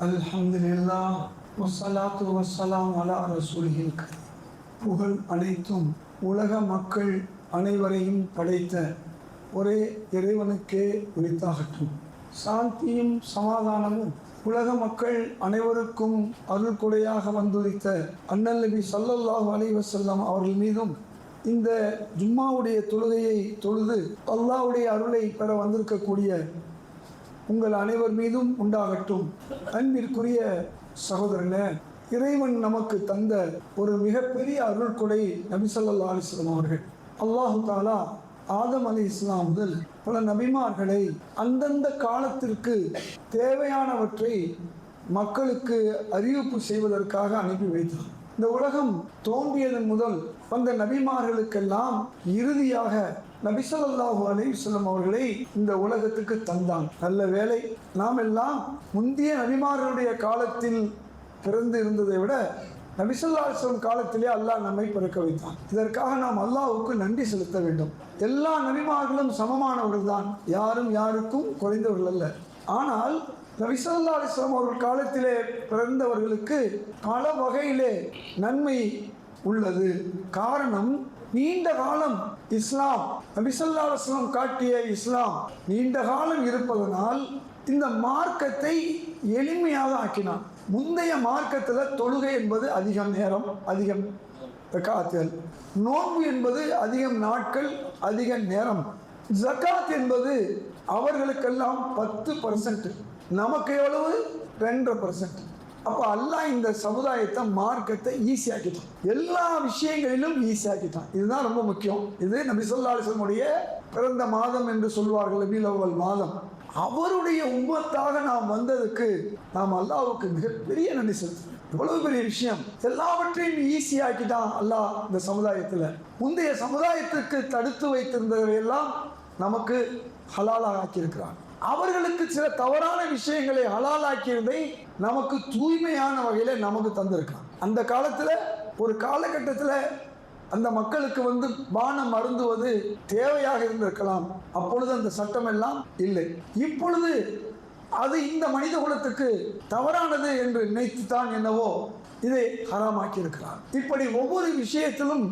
அல்ஹம்துலில்லாஹ் வஸ்ஸலாத்து வஸ்ஸலாம் அலா ரசூலில் கரீம். புகழ் அனைத்தும் உலக மக்கள் அனைவரையும் படைத்த ஒரே இறைவனுக்கே உரித்தாகட்டும். சாந்தியும் சமாதானமும் உலக மக்கள் அனைவருக்கும் அருள் கொடையாக வந்துரித்த அண்ணல் நபி ஸல்லல்லாஹு அலைஹி வஸல்லம் அவர்கள் மீதும் இந்த ஜும்மாவுடைய தொழுகையை தொழுது அல்லாஹ்வுடைய அருளை பெற வந்திருக்கக்கூடிய உங்கள் அனைவர் மீதும் உண்டாகட்டும். அன்பிற்குரிய சகோதரனே, இறைவன் நமக்கு தந்த ஒரு மிகப்பெரிய அருள் கொடை நபி ஸல்லல்லாஹு அலைஹி வஸல்லம் அவர்கள். அல்லாஹு தாலா ஆதம் அலைஹிஸ்ஸலாம் முதல் பல நபிமார்களை அந்தந்த காலத்திற்கு தேவையானவற்றை மக்களுக்கு அறிவிப்பு செய்வதற்காக அனுப்பி வைத்தார். இந்த உலகம் தோன்றியதன் முதல் வந்த நபிமார்களுக்கெல்லாம் இறுதியாக நபி ஸல்லல்லாஹு அலைஹி வஸல்லம் அவர்களை இந்த உலகத்துக்கு தந்தான். நல்ல வேளை நாம் எல்லாம் முந்தைய நபிமார்களுடைய காலத்தில் பிறந்து இருந்ததை விட நபி ஸல்லல்லாஹு அலைஹி வஸல்லம் காலத்திலே அல்லாஹ் நம்மை பிறக்க வைத்தான். இதற்காக நாம் அல்லாஹ்வுக்கு நன்றி செலுத்த வேண்டும். எல்லா நபிமார்களும் சமமானவர்கள் தான், யாரும் யாருக்கும் குறைந்தவர்கள் அல்ல. ஆனால் நபி ஸல்லல்லாஹு அலைஹி வஸல்லம் அவர்கள் காலத்திலே பிறந்தவர்களுக்கு பல வகையிலே நன்மை உள்ளது. காரணம், நீண்ட காலம் இஸ்லாம், நபி ஸல்லல்லாஹு அலைஹி வஸல்லம் காட்டிய இஸ்லாம் நீண்ட காலம் இருப்பதனால் இந்த மார்க்கத்தை எளிமையாக ஆக்கினான். முந்தைய மார்க்கத்தில் தொழுகை என்பது அதிகம் நேரம், அதிகம் ரக்காத்துகள், நோன்பு என்பது அதிகம் நாட்கள், அதிக நேரம், ஜகாத் என்பது அவர்களுக்கெல்லாம் 10%, நமக்கு எவ்வளவு 2.5%. அப்போ அல்லாஹ் இந்த சமுதாயத்தை மார்க்கத்தை ஈஸியாக்கிட்டான், எல்லா விஷயங்களிலும் ஈஸியாக்கிட்டான். இதுதான் ரொம்ப முக்கியம். இது நபி ஸல்லல்லாஹு அலைஹி வஸல்லம் உடைய பிறந்த மாதம் என்று சொல்வார்கள், ரபீஉல் அவ்வல் மாதம். அவருடைய உம்மத்தாக நாம் வந்ததுக்கு நாம் அல்லாஹ்வுக்கு மிகப்பெரிய நன்றி செலுத்தணும். எவ்வளவு பெரிய விஷயம்! எல்லாவற்றையும் ஈஸியாக்கிட்டான் அல்லாஹ் இந்த சமுதாயத்தில். முந்தைய சமுதாயத்துக்கு தடுத்து வைத்திருந்தவையெல்லாம் நமக்கு ஹலாலாக ஆக்கியிருக்கிறான். அவர்களுக்கு சில தவறான விஷயங்களை ஹலாலாக்கியதை நமக்கு தூய்மையான வகையில் நமக்கு தந்திருக்கான். அந்த காலத்தில் ஒரு காலகட்டத்தில் அந்த மக்களுக்கு பானம் அருந்துவது தேவையாக இருந்திருக்கலாம். அப்பொழுது அந்த சட்டம் எல்லாம் இல்லை. இப்பொழுது அது இந்த மனித குலத்துக்கு தவறானது என்று நினைத்துத்தான் என்னவோ இதை ஹராமாக்கி இருக்கிறார். இப்படி ஒவ்வொரு விஷயத்திலும்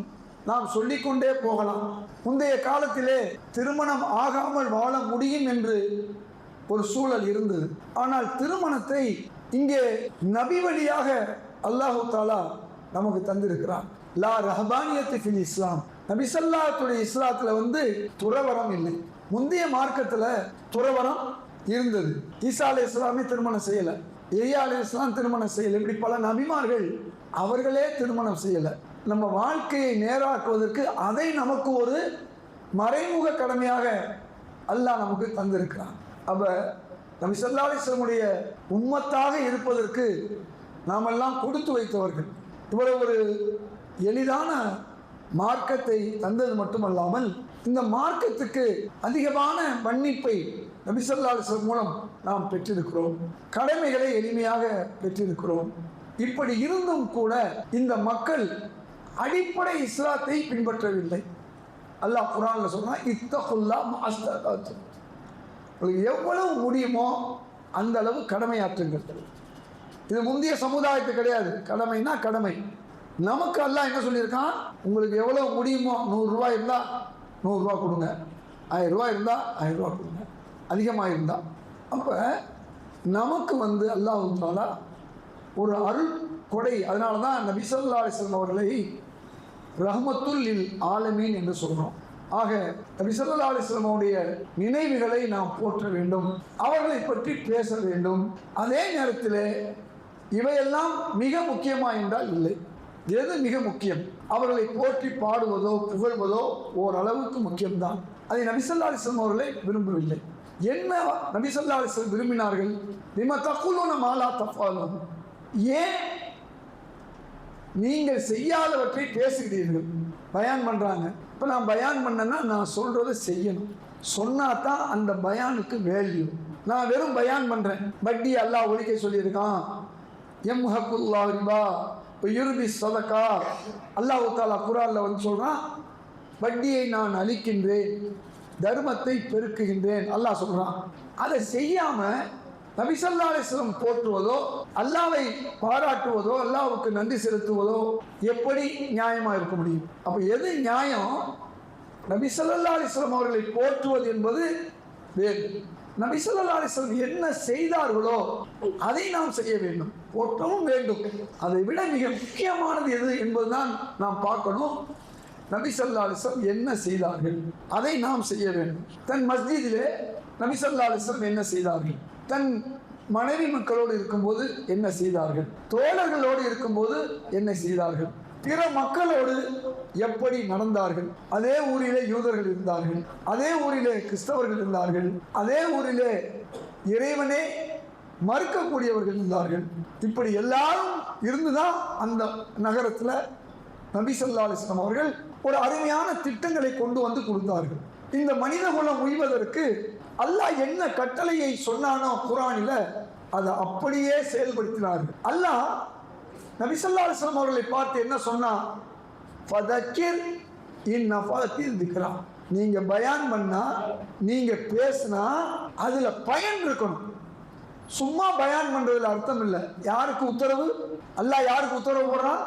நாம் சொல்லிக்கொண்டே போகலாம். முந்தைய காலத்திலே திருமணம் ஆகாமல் வாழ முடியும் என்று ஒரு சூழல் இருந்தது. ஆனால் திருமணத்தை இங்கே நபி வழியாக அல்லாஹு தாலா நமக்கு தந்திருக்கிறான். லா ரஹபானியத்து ஃபில் இஸ்லாம். நபி ஸல்லல்லாஹு இஸ்லாத்தில் துறவரம் இல்லை. முந்தைய மார்க்கத்தில் துறவரம் இருந்தது. ஈசா அலைஹிஸ்ஸலாமே திருமணம் செய்யலை, எலியா அலைஹிஸ்ஸலாம் திருமணம் செய்யலை. இப்படி பல நபிமார்கள் அவர்களே திருமணம் செய்யலை. நம்ம வாழ்க்கையை நேராக்குவதற்கு அதை நமக்கு ஒரு மறைமுக கடமையாக அல்லாஹ் நமக்கு தந்திருக்கிறான். அப்போ நபி ஸல்லல்லாஹு அலைஹி வஸல்லம் உம்மத்தாக இருப்பதற்கு நாமெல்லாம் கொடுத்து வைத்தவர்கள். இவ்வளவு ஒரு எளிதான மார்க்கத்தை தந்தது மட்டுமல்லாமல் இந்த மார்க்கத்துக்கு அதிகமான மன்னிப்பை நபி ஸல்லல்லாஹு அலைஹி வஸல்லம் மூலம் நாம் பெற்றிருக்கிறோம். கடமைகளை எளிமையாக பெற்றிருக்கிறோம். இப்படி இருந்தும் கூட இந்த மக்கள் அடிப்படை இஸ்லாத்தை பின்பற்றவில்லை. அல்லாஹ் குர்ஆன்ல சொன்னான், இத்தகுல்லாஹ் மஅஸ்ததாத்து. உங்களுக்கு எவ்வளவு முடியுமோ அந்த அளவு கடமையாற்றுங்கள். இது முந்தைய சமுதாயத்து கிடையாது. கடமைனா கடமை. நமக்கு அல்லாஹ் என்ன சொல்லியிருக்கான், உங்களுக்கு எவ்வளவு முடியுமோ, 100 ரூபாய் இருந்தால் 100 ரூபா கொடுங்க, 1000 ரூபாய் இருந்தால் 1000 ரூபா கொடுங்க, அதிகமாக இருந்தால். அப்போ நமக்கு அல்லாஹ் தாலா ஒரு அருள் கொடை. அதனால தான் நபி ஸல்லல்லாஹு அலைஹி வஸல்லம் அவர்களை ரஹ்மத்துல் லில் ஆலமீன் என்று சொல்கிறோம். ஆக நபி ஸல்லல்லாஹு அலைஹி வஸல்லம் அவருடைய நினைவுகளை நாம் போற்ற வேண்டும், அவர்களை பற்றி பேச வேண்டும். அதே நேரத்தில் இவையெல்லாம் மிக முக்கியமா என்றால் இல்லை. எது மிக முக்கியம்? அவர்களை போற்றி பாடுவதோ புகழ்வதோ ஓரளவுக்கு முக்கியம்தான். அதை நபி ஸல்லல்லாஹு அலைஹி வஸல்லம் அவர்களை விரும்பவில்லை. என்ன நபி ஸல்லல்லாஹு அலைஹி வஸல்லம் விரும்பினார்கள்? லிமா தகுலூன மா லா தஃஅலூன். ஏன் நீங்கள் செய்யாதவற்றை பேசுகிறீர்கள்? பயான் பண்ணுறாங்க. இப்போ நான் பயான் பண்ணேன்னா நான் சொல்கிறத செய்யணும். சொன்னால் தான் அந்த பயானுக்கு வேல்யூ. நான் வெறும் பயான் பண்ணுறேன், வட்டி அல்லாஹ் ஒழிக்க சொல்லியிருக்கான், யம்ஹகுல்லாஹு ரிபா யுர்பி ஸதகா. அல்லாஹ் தஆலா குர்ஆனில் சொல்கிறான், வட்டியை நான் அழிக்கின்றேன், தர்மத்தை பெருக்குகின்றேன் அல்லாஹ் சொல்கிறான். அதை செய்யாமல் நபி ஸல்லல்லாஹு அலைஹி வஸல்லம் போற்றுவதோ அல்லாஹ்வை பாராட்டுவதோ அல்லாஹ்வுக்கு நன்றி செலுத்துவதோ எப்படி நியாயமா இருக்க முடியும்? அப்ப எது நியாயம்? நபி ஸல்லல்லாஹு அலைஹி வஸல்லம் அவர்களை போற்றுவது என்பது வேறு. நபி ஸல்லல்லாஹு அலைஹி வஸல்லம் என்ன செய்தார்களோ அதை நாம் செய்ய வேண்டும், போற்றவும் வேண்டும். அதை விட மிக முக்கியமானது எது என்பதுதான் நாம் பார்க்கணும். நபி ஸல்லல்லாஹு அலைஹி வஸல்லம் என்ன செய்தார்கள் அதை நாம் செய்ய வேண்டும். தன் மஸ்ஜிதிலே நபி ஸல்லல்லாஹு அலைஹி வஸல்லம் என்ன செய்தார்கள்? தன் மனைவி மக்களோடு இருக்கும்போது என்ன செய்தார்கள்? தோழர்களோடு இருக்கும்போது என்ன செய்தார்கள்? பிற மக்களோடு எப்படி நடந்தார்கள்? அதே ஊரிலே யூதர்கள் இருந்தார்கள், அதே ஊரிலே கிறிஸ்தவர்கள் இருந்தார்கள், அதே ஊரிலே இறைவனே மறுக்கக்கூடியவர்கள் இருந்தார்கள். இப்படி எல்லாரும் இருந்துதான் அந்த நகரத்தில் நபி ஸல்லல்லாஹு அலைஹி வஸல்லம் அவர்கள் ஒரு அருமையான திட்டங்களை கொண்டு வந்து கொடுத்தார்கள். இந்த மனித குலம் உய்வதற்கு அல்லாஹ் என்ன கட்டளையை சொன்னானோ குர்ஆனில் அதை அப்படியே செயல்படுத்தினார்கள். அல்லாஹ் நபி ஸல்லல்லாஹு அலைஹி வஸல்லம் அவர்களை பார்த்து என்ன சொன்னா? ஃபதக்கிர் இன் நஃபஅத்தில் திக்ரா. நீங்க பயான் பண்ணா, நீங்க பேசினா அதுல பயன் இருக்கணும். சும்மா பயான் பண்றதுல அர்த்தம் இல்லை. யாருக்கு உத்தரவு? அல்லாஹ் யாருக்கு உத்தரவு போடுறான்?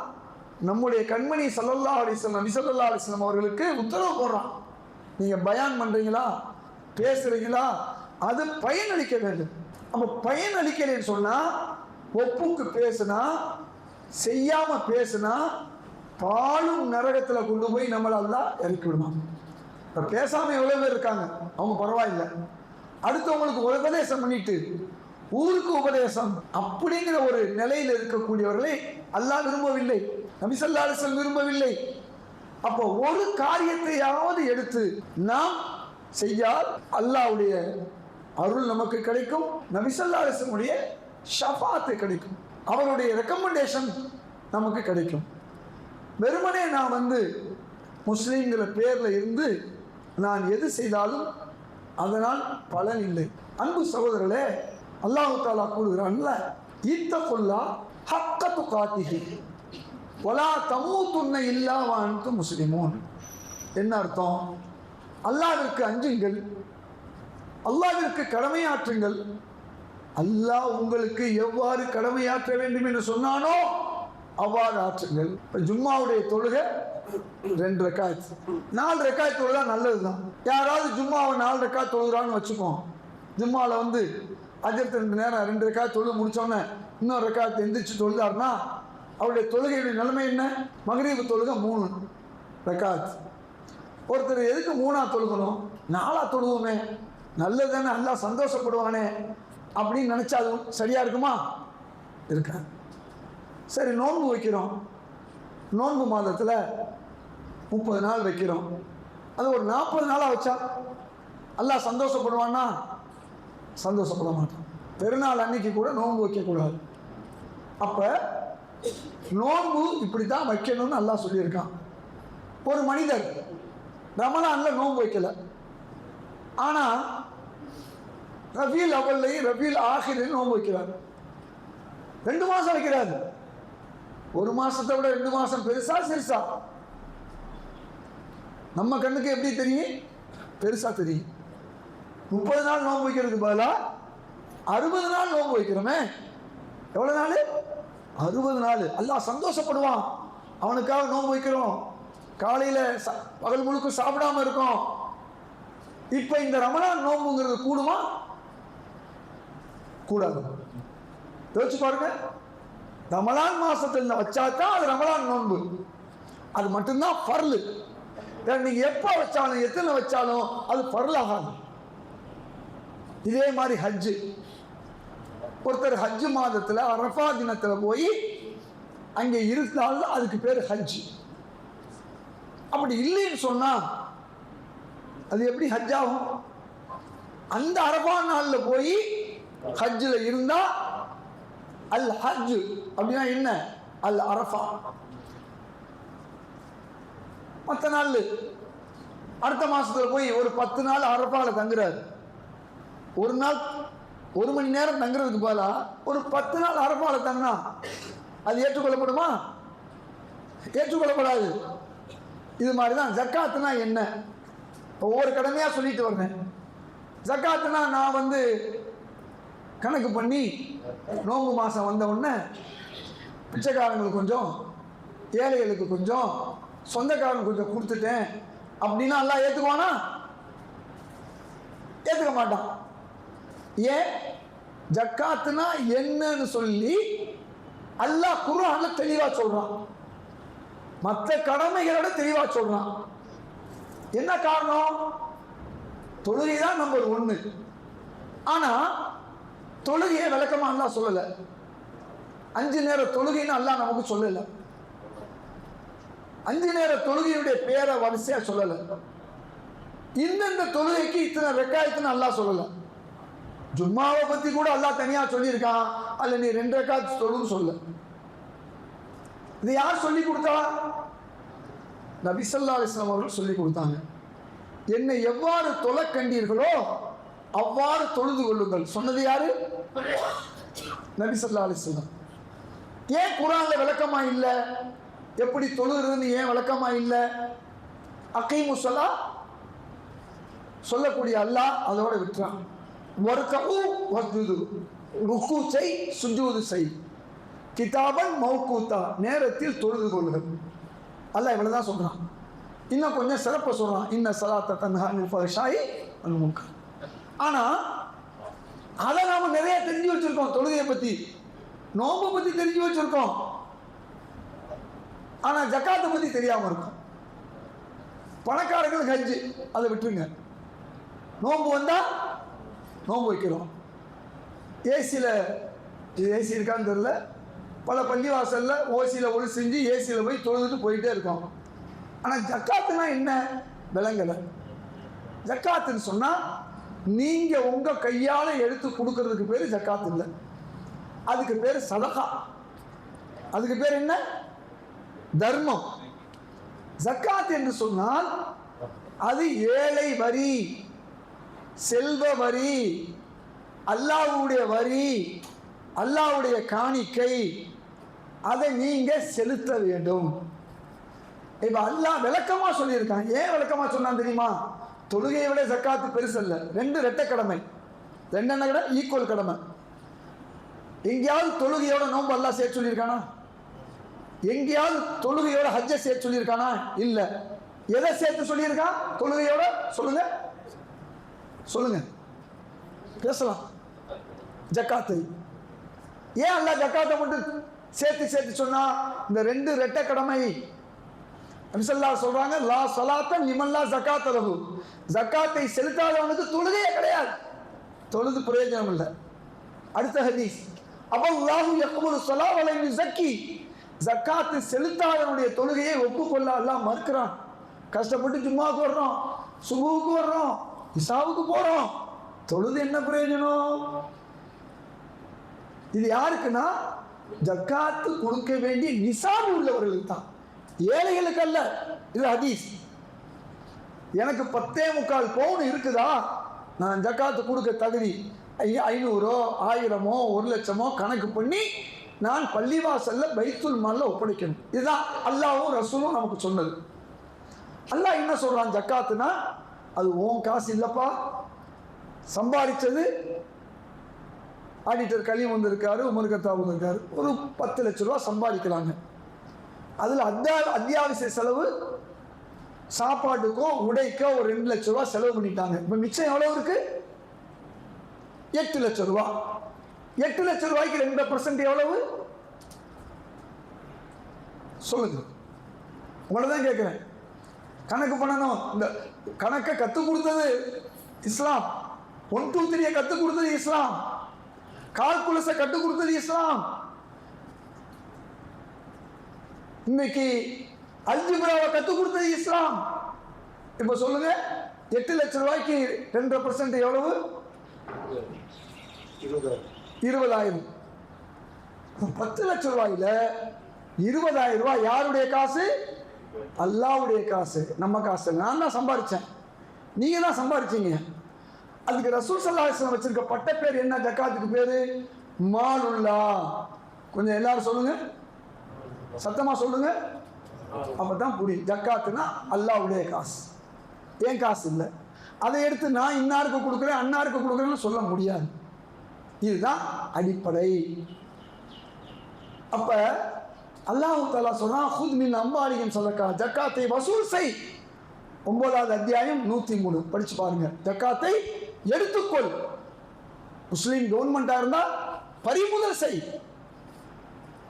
நம்முடைய கண்மணி ஸல்லல்லாஹு அலைஹி வஸல்லம் நபி ஸல்லல்லாஹு அலைஹி வஸல்லம் அவர்களுக்கு உத்தரவு போடுறான். நீங்க பயான் பண்றீங்களா, பேசுறீங்களா, அது பயனளிக்க வேண்டும். அப்ப பயனளிக்கலைன்னு சொன்னா, ஒப்புக்கு பேசுனா, செய்யாம பேசுனா, பாலும் நரகத்துல கொண்டு போய் நம்மள அல்லாஹ் இறக்கி விடுவான். இப்ப பேசாம எவ்வளவு பேர் இருக்காங்க, அவங்க பரவாயில்லை. அடுத்தவங்களுக்கு உபதேசம் பண்ணிட்டு ஊருக்கு உபதேசம் அப்படிங்கிற ஒரு நிலையில் இருக்கக்கூடியவர்களை அல்லாஹ் விரும்பவில்லை, நபி ஸல்லல்லாஹு அலைஹி வஸல்லம் விரும்பவில்லை. அப்போ ஒரு காரியத்தையாவது எடுத்து நாம் செய்யால் அல்லாஹ்வுடைய அருள் நமக்கு கிடைக்கும், நபி ஸல்லல்லாஹு அலைஹி வஸல்லம் உடைய ஷஃபாத் கிடைக்கும், அவருடைய ரெக்கமெண்டேஷன் நமக்கு கிடைக்கும். வெறுமனே நான் முஸ்லீம்ங்கிற பேர்ல இருந்து நான் எது செய்தாலும் அதனால் பலன் இல்லை. அன்பு சகோதரர்களே, அல்லாஹ் தஆலா கூறுகிறான்ல, இத்தகுல்லா ஹக்க துகாத்திஹி வலா தமூதுன்ன இல்லா வ அன்தும் முஸ்லிமூன். என்ன அர்த்தம்? அல்லாஹ்விற்கு அஞ்சுங்கள், அல்லாஹ்விற்கு கடமையாற்றுங்கள். அல்லாஹ் உங்களுக்கு எவ்வாறு கடமையாற்ற வேண்டும் என்று சொன்னானோ அவ்வாறு ஆற்றுங்கள். ஜும்மாவுடைய தொழுகை 2 ரக்காத், 4 ரக்காத் தொழுதா நல்லதுதான். யாராவது ஜும்மாவை 4 ரக்காத் தொழுகிறான்னு வச்சுப்போம். ஜும்மாவில் அஜர்த்து 2 நேரம் 2 ரக்காத் தொழுது முடிச்சோன்னே இன்னொரு ரக்காத் எந்திரிச்சு தொழுதாருன்னா அவருடைய தொழுகையுடைய நிலைமை என்ன? மக்ரிப் தொழுகை 3 ரக்காத். ஒருத்தர் எதுக்கு 3ஆ தொழுகணும்? 4ஆ தொழுவோமே, நல்லதுதானே, அல்லாஹ் சந்தோஷப்படுவானே அப்படின்னு நினைச்சா அது சரியா இருக்குமா? இருக்காது. சரி, நோன்பு வைக்கிறோம், நோன்பு மாதத்தில் 30 நாள் வைக்கிறோம், அது ஒரு 40 நாளாக வச்சா அல்லாஹ் சந்தோஷப்படுவான்னா? சந்தோஷப்பட மாட்டான். பெருநாள் அன்னைக்கு கூட நோன்பு வைக்கக்கூடாது. அப்போ நோன்பு இப்படி தான் வைக்கணும்னு அல்லாஹ் சொல்லியிருக்கான். ஒரு மனிதர் ரமலானில் நோன்பு வைக்கல, ஆனால் ரபியுல் அவ்வல்லையும் ரபியுல் ஆஹிரையும் நோன்பு வைக்கிறார். 2 மாதம் வைக்கிறாரு. 1 மாதத்தை விட 2 மாதம் பெருசா சிறுசா? நம்ம கண்ணுக்கு எப்படி தெரியும்? பெருசா தெரியும். 30 நாள் நோன்பு வைக்கிறதுக்கு பதிலாக 60 நாள் நோன்பு வைக்கிறோமே. எவ்வளோ நாள்? 60 நாள். அல்லாஹ் சந்தோஷப்படுவான். அவனுக்காக நோன்பு வைக்கிறோம், காலையில் பகல் முழுக்க சாப்பிடாம இருக்கோம். இப்போ இந்த ரமலான் நோன்புங்கிறது கூடுமா? கூடாது. யோசிச்சு பாருங்க. ரமலான் மாசத்தில் வச்சாதான் அது ரமலான் நோன்பு, அது மட்டும்தான் ஃபர்லு. நீங்க எப்போ வச்சாலும் எத்தனை வச்சாலும் அது ஃபர்ல் ஆகாது. இதே மாதிரி ஹஜ்ஜு, ஒருத்தர் ஹஜ்ஜு மாதத்தில் அரஃபா தினத்தில் போய் அங்கே இருந்தாலும் அதுக்கு பேர் ஹஜ்ஜு. அப்படி இல்லைன்னு சொன்னா அது எப்படி ஹஜ் ஆகும்? அந்த அரஃபா நாளில் போய் ஹஜ்ஜில் இருந்தா அல் ஹஜ் அப்படின்னா என்ன? அல் அரஃபா. மற்ற நாள் அடுத்த மாசத்துல போய் ஒரு 10 நாள் அரஃபால தங்குறாரு. ஒரு நாள் 1 மணி நேரம் தங்குறதுக்கு பதிலா ஒரு 10 நாள் அரஃபால தங்கினா அது ஏற்றுக்கொள்ளப்படுமா? ஏற்றுக்கொள்ளப்படாது. இது மாதிரி தான் ஜக்காத்துனா என்ன? ஒவ்வொரு கடமையா சொல்லிட்டு வர்றேன். ஜக்காத்துனா நான் கணக்கு பண்ணி நோம்பு மாதம் வந்த உடனே பிச்சைக்காரங்களுக்கு கொஞ்சம், ஏழைகளுக்கு கொஞ்சம், சொந்தக்காரங்களுக்கு கொஞ்சம் கொடுத்துட்டேன் அப்படின்னா அல்லாஹ் ஏற்றுக்குவானா? ஏற்றுக்க மாட்டான். ஏன்? ஜக்காத்துனா என்னன்னு சொல்லி அல்லாஹ் குர்ஆன்ல தெளிவா சொல்றான், மற்ற கடமைகளோட தெளிவா சொல்றான். என்ன காரணம்? தொழுகை தான் நம்பர் 1. ஆனா தொழுகையை விளக்கமா அல்லாஹ் சொல்லல. 5 நேர தொழுகைன்னு அல்லாஹ் நமக்கு சொல்லல. 5 நேர தொழுகையுடைய பேரை வரிசையா சொல்லல. இந்த தொழுகைக்கு இத்தனை ரெக்காயத்துன்னு அல்லாஹ் சொல்லல. ஜும்மாவை பத்தி கூட அல்லாஹ் தனியா சொல்லியிருக்கான், அல்ல நீ 2 ரெக்காயத்து தொழுன்னு சொல்ல. இது யார் சொல்லி கொடுத்தா? நபி ஸல்லல்லாஹு அலைஹி வஸல்லம் அவர்கள் சொல்லி கொடுத்தாங்க. என்னை எவ்வாறு தொழ கண்டீர்களோ அவ்வாறு தொழுது கொள்ளுங்கள் சொன்னது யாரு? நபி ஸல்லல்லாஹு அலைஹி வஸல்லம். ஏன் குர்ஆன்ல விளக்கமா இல்ல? எப்படி தொழுகிறதுன்னு ஏன் விளக்கமா இல்ல? அகீமு ஸலா சொல்லக்கூடிய அல்லாஹ் அதோட விட்டுறான். வர்கஉ வஸ்ஜுது, ருக்கு செய், சுஜூது செய், கிதாபன் மௌகூத்தா, நேரத்தில் தொழுது கொள்ளுங்கள். அல்லாஹ் இவ்வளவுதான் சொல்றான். இன்னும் கொஞ்சம் சிறப்பை சொல்றான், இன்ன ஸலாத்த தன்ஹா அனில் ஃபஹ்ஷாஇ வல் முன்கர். ஆனா அதை நாம நிறைய தெரிஞ்சு வச்சிருக்கோம். தொழுகையை பத்தி, நோம்பை பத்தி தெரிஞ்சு வச்சிருக்கோம். ஆனா ஜக்காத்தை பத்தி தெரியாம இருக்கும். பணக்காரர்கள் ஹஜ், அதை விட்டுருங்க. நோம்பு வந்தா நோம்பு வைக்கிறோம். ஏசி இருக்கான்னு தெரியல, பல பள்ளிவாசல்ல ஓசியில் ஒளி செஞ்சு ஏசியில் போய் தொழுதுட்டு போயிட்டே இருக்கோம். ஆனால் ஜக்காத்துனா என்ன விளங்கலை. ஜக்காத்துன்னு சொன்னால் நீங்கள் உங்கள் கையால் எடுத்து கொடுக்கறதுக்கு பேர் ஜக்காத்து இல்லை, அதுக்கு பேர் சதகா. அதுக்கு பேர் என்ன? தர்மம். ஜக்காத் என்று சொன்னால் அது ஏழை வரி, செல்வ வரி, அல்லாஹ்வுடைய வரி, அல்லாஹ்வுடைய காணிக்கை, அதை நீங்க செலுத்த வேண்டும். இப்ப அல்லாஹ் விளக்கமா சொல்லியிருக்கான். ஏன் விளக்கமா சொன்னான் தெரியுமா? தொழுகையை விட ஜக்காத்து பெருசு அல்ல. 2 இரட்டை கடமை. 2 என்ன கடமை? ஈக்குவல் கடமை. எங்கேயாவது தொழுகையோட நோன்பு அல்லாஹ் சேர்த்து சொல்லியிருக்கானா? எங்கேயாவது தொழுகையோட ஹஜ்ஜை சேர்த்து சொல்லியிருக்கானா? இல்ல. எதை சேர்த்து சொல்லியிருக்கான் தொழுகையோட? சொல்லுங்க சொல்லுங்க, பேசலாம். ஜக்காத்தை. ஏன் அல்லாஹ் ஜக்காத்தை மட்டும் சேர்த்து சொன்னா? இந்த 2 இரட்டை கடமை. நபி ஸல்லல்லாஹு சொல்றாங்க, லா ஸலாத்த லிமன் லா ஸகாத்த லஹு, ஜக்காத்தை செலுத்தாதவனுக்கு தொழுகையே கிடையாது, தொழுது பிரயோஜனம் இல்லை. அடுத்த ஹதீஸ், அல்லாஹு யக்புலு ஸலா வ லா யுஸக்கி, ஜக்காத்து செலுத்தாதவனுடைய தொழுகையை ஒப்புக்கொள்ள அல்லாஹ் மறுக்கிறான். கஷ்டப்பட்டு ஜும்மாவுக்கு வர்றோம், சுபுவுக்கு வர்றோம், இசாவுக்கு போறோம், தொழுது என்ன பிரயோஜனம்? இது யாருக்குன்னா ஜக்காத்து கொடுக்க வேண்டிய நிசாபு உள்ளவர்களுக்கு தான், ஏழைகளுக்கு அல்ல. இது ஹதீஸ். எனக்கு 10.25 பவுன் இருக்குதா, நான் ஜக்காத்து கொடுக்க தகுதி, 500 1000 1 லட்சமோ கணக்கு பண்ணி நான் பள்ளிவாசல்ல பைத்துல் மால்ல ஒப்படைக்கணும். இதுதான் அல்லாஹ்வும் ரசூலும் நமக்கு சொன்னது. அல்லாஹ் என்ன சொல்றான்? ஜக்காத்துனா அது உன் காசு இல்லப்பா, சம்பாதிச்சது. ஆடிட்டர் கலீம் வந்திருக்காரு, உமர் கத்தாப் வந்திருக்காரு, ஒரு 10 லட்ச ரூபா சம்பாதிக்கிறாங்க. அதில் அத்தியாவசிய செலவு சாப்பாட்டுக்கோ உடைக்கோ ஒரு 2 லட்ச ரூபா செலவு பண்ணிட்டாங்க. இப்போ மிச்சம் எவ்வளவு இருக்கு? 8 லட்ச ரூபா. 8 லட்ச ரூபாய்க்கு 2% எவ்வளவு? சொல்லுங்க, உங்களை தான் கேட்குறேன். கணக்கு பண்ணணும். இந்த கணக்கை கற்றுக் கொடுத்தது இஸ்லாம். 1 2 3 கற்றுக் கொடுத்தது இஸ்லாம். கால்குலஸை கற்றுக் கொடுத்தது இஸ்லாம். இன்னைக்கு அல்ஜிப்ராவை கற்றுக் கொடுத்தது இஸ்லாம். இப்போ சொல்லுங்க, 8 லட்ச ரூபாய்க்கு 2% எவ்வளவு? 20,000. 10 லட்ச ரூபாயில 20,000 ரூபாய் யாருடைய காசு? அல்லாஹ்வுடைய காசு, நம்ம காசு. நான் தான் சம்பாதிச்சேன், நீங்க தான் சம்பாதிச்சீங்க. அதுக்கு ரசூல் ஸல்லல்லாஹு அலைஹி வஸல்லம் வச்சிருக்க பட்ட பேர் என்ன? ஜக்காத்துக்கு பேரு மாலுல்லா. கொஞ்சம் எல்லாரும் சொல்லுங்க, சத்தமா சொல்லுங்க, அப்பதான் புரியும். ஜக்காத்துனா அல்லாஹ்வுடைய காசு, ஏன் காசு இல்லை. அதை எடுத்து நான் இன்னாருக்கு கொடுக்குறேன் அன்னாருக்கு கொடுக்குறேன்னு சொல்ல முடியாது. இதுதான் அடிப்படை. அப்ப அல்லாஹ் தஆலா சொல்றான், "ஹுத் மின் அம்வாலிஹிம் ஸதகா", ஜக்காத்தை வசூல் செய். 9வது அத்தியாயம் 103 படிச்சு பாருங்க. ஜக்காத்தை எடுத்துக்கொள். முஸ்லீம் கவர்மெண்டா இருந்தா பறிமுதல் செய்.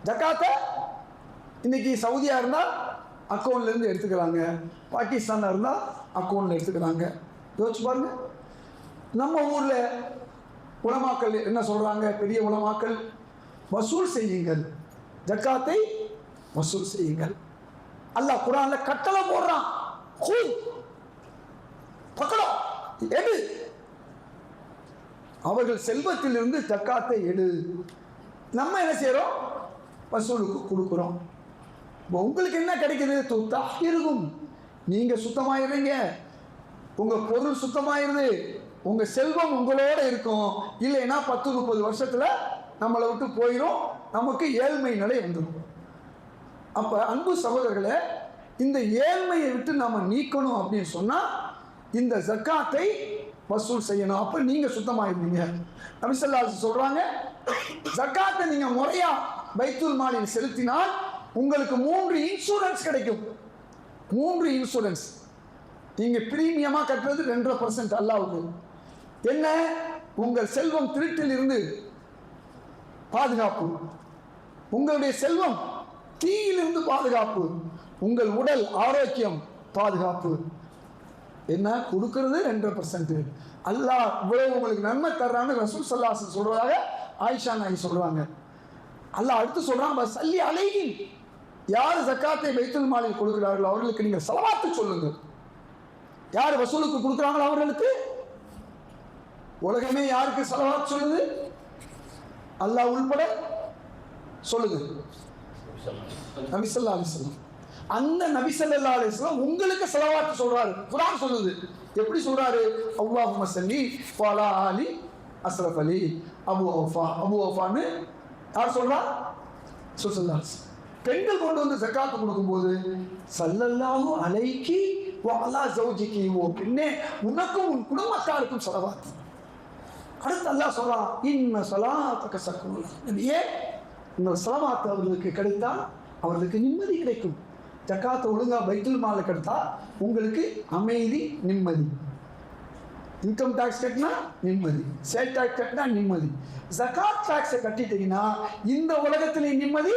ஜக்காத்தை இன்னைக்கு சவுதியா இருந்தா அக்கௌண்ட்ல இருந்து எடுத்துக்கிறாங்க, பாகிஸ்தானா இருந்தா அக்கௌண்ட்ல எடுத்துக்கிறாங்க. யோசிச்சு பாருங்க. நம்ம ஊர்ல உலமாக்கள் என்ன சொல்றாங்க? பெரிய உலமாக்கள், வசூல் செய்யுங்கள், ஜக்காத்தை வசூல் செய்யுங்கள். அல்லாஹ் குர்ஆன்ல கட்டளை போடுறான், பக்கடோ எடு, அவர்கள் செல்வத்தில் இருந்து ஜக்காத்தை எடு. நம்ம என்ன செய்யறோம்? வசூலுக்கு கொடுக்குறோம். உங்களுக்கு என்ன கிடைக்குது? துத்தாஹிருகும், நீங்க சுத்தமாயிருங்க, உங்க பொருள் சுத்தமாயிருது, உங்க செல்வம் உங்களோட இருக்கும். இல்லைன்னா 10-30 வருஷத்துல நம்மளை விட்டு போயிடும், நமக்கு ஏழ்மை நிலை வந்துடும். அப்ப அன்பு சகோதரர்களே, இந்த ஏழ்மையை விட்டு நாம நீக்கணும் அப்படின்னு சொன்னா இந்த ஜக்காத்தை வசூல் செய்யணும். அப்ப நீங்க சுத்தமாயிருந்தீங்க. நபி ஸல்லல்லாஹு அலைஹி வஸல்லம் சொல்றாங்க, ஜக்காத்தை நீங்க முறையா பைத்துல் மாலில் செலுத்தினால் உங்களுக்கு 3 இன்சூரன்ஸ் கிடைக்கும். 3 இன்சூரன்ஸ். நீங்க பிரீமியமா கட்டுறது 2.5% அல்லாஹ்வுக்கு. என்ன? உங்கள் செல்வம் திருட்டில் இருந்து பாதுகாப்பு, உங்களுடைய செல்வம் தீயிலிருந்து பாதுகாப்பு, உங்கள் உடல் ஆரோக்கியம் பாதுகாப்பு. என்ன கொடுக்கிறது? 2%. அல்லாஹ் இவ்வளவு உங்களுக்கு நன்மை தர்றான்னு ரசூல் ஸல்லல்லாஹு அலைஹி வஸல்லம் சொல்றதாக ஆயிஷா நாயகி சொல்றாங்க. அல்லாஹ் அடுத்து சொல்றான், சல்லி அலைஹிம், யார் ஜக்காத்தை பைத்துல் மாலில் கொடுக்கிறார்களோ அவர்களுக்கு நீங்கள் ஸலவாத்து சொல்லுங்கள். யார் வசூலுக்கு கொடுக்குறாங்களோ அவர்களுக்கு. உலகமே யாருக்கு ஸலவாத் சொல்லுது? அல்லாஹ் உள்பட சொல்லுது, நபி ஸல்லல்லாஹு அலைஹி வஸல்லம். அந்த நபி ஸல்லல்லாஹு அலைஹி வஸல்லம் உங்களுக்கு ஸலவாத் சொல்றாரு. குர்ஆன் சொல்லுது. எப்படி சொல்றாரு? அல்லாஹும்ம ஸல்லி வஅலா ஆலி அஸ்ரஃப் அலி அபு ஓஃபா. அபு ஓஃபான்னு யார் சொல்றா? ஸல்லல்லாஹு அலைஹி வஸல்லம். பெண்கள் கொண்டு வந்து ஜக்காத் கொடுக்கும்போது ஸல்லல்லாஹு அலைஹி வஅலா ஜௌஜிகி, ஓ பெண்ணே உனக்கும் உன் குடும்பத்தாருக்கும் ஸலவாத். அடுத்து அல்லாஹ் சொல்றான், இன்ன ஸலாத்தக சக்னுல். நபியே, இந்த ஸலவாத் அவர்களுக்கு கிடைத்தால் அவர்களுக்கு நிம்மதி கிடைக்கும். ஜக்காத்தை ஒழுங்கா பைத்துல் மால்ல கிடைத்தா உங்களுக்கு அமைதி, நிம்மதி. இன்கம் டாக்ஸ் கட்டினா நிம்மதி, சேல் டாக்ஸ் கட்டினா நிம்மதி. ஜக்காத் டாக்ஸை கட்டிட்டீங்கன்னா இந்த உலகத்திலேயும் நிம்மதி,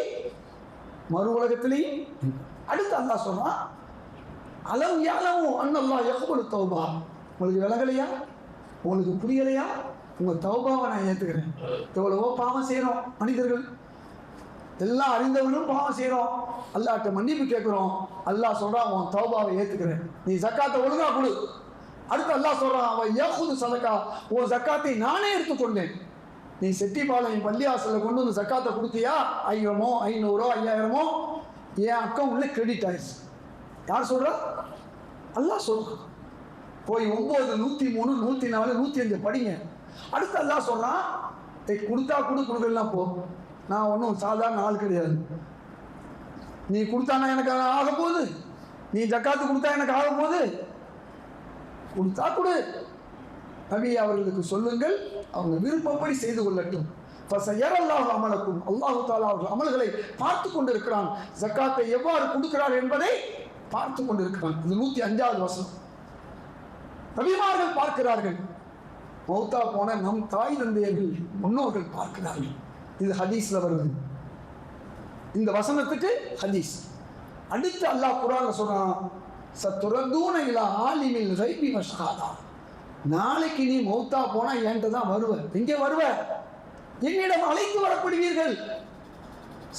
மறு உலகத்திலேயும். அடுத்து அல்லாஹ் சொல்றான், அலம் யஅலமு அன்னல்லாஹ் யக்புலு தௌபா. உங்களுக்கு விளங்கலையா? உங்களுக்கு புரியலையா? உங்க தௌபாவை நான் ஏற்றுக்கிறேன். எவ்வளவோ பாவம் செய்கிறோம் மனிதர்கள், எல்லாம் அறிந்தவர்களும் பாவம் செய்கிறோம், அல்லாஹ்ட்ட மன்னிப்பு கேட்குறோம். அல்லாஹ் சொல்கிறான், உன் தௌபாவை ஏற்றுக்கிறேன், நீ ஜக்காத்தை ஒழுங்கா கொடு. அடுத்து அல்லாஹ் சொல்கிறான், அவன் யகுது சதகா, உன் ஜக்காத்தை நானே எடுத்துக்கொண்டேன். நீ செட்டிப்பாளையம் பள்ளிவாசலில் கொண்டு வந்து ஜக்காத்தை கொடுத்தியா, 1000 500 5000 என் அக்கௌண்ட்ல கிரெடிட் ஆயிடுச்சு. யார் சொல்கிறா? அல்லாஹ் சொல்கிறான். போய் 9, 103, 104, 105 படிங்க. அடுத்து அல்லாஹ் சொல்கிறான், கொடுத்தா கொடுக்கலாம் போ, நான் ஒன்றும் சாதாரண ஆள் கிடையாது. நீ கொடுத்தானா எனக்கு ஆக போகுது, நீ ஜக்காத்து கொடுத்தா எனக்கு ஆக போகுது, கொடுத்தா கொடு. நபி அவர்களுக்கு சொல்லுங்கள், அவங்க விருப்பப்படி செய்து கொள்ளட்டும். ஃபஸயரல்லாஹு அமலக்கும், அல்லாஹ் தஆலா அவர்கள் அமல்களை பார்த்து கொண்டிருக்கிறான். ஜக்காத்தை எவ்வாறு கொடுக்கிறார் என்பதை பார்த்து கொண்டிருக்கிறான். இது 105வது வசனம். நபிமார்கள் பார்க்கிறார்கள், மௌத்தா போன நம் தாய் தந்தையர்கள் முன்னோர்கள் பார்க்கிறார்கள். இது ஹதீஸ்ல வருது. இந்த வசனத்துக்கு ஹதீஸ். அடுத்து அல்லாஹ் குர்ஆன்ல சொல்றான், சத்துரதூன இலா ஆலிமில் கைபி வஷஹாதா. நாளைக்கு நீ மௌத்தா போனா என்கிட்ட தான் வருவ. எங்கே வருவ? என்னிடம் அழைத்து வரப்படுவீர்கள்.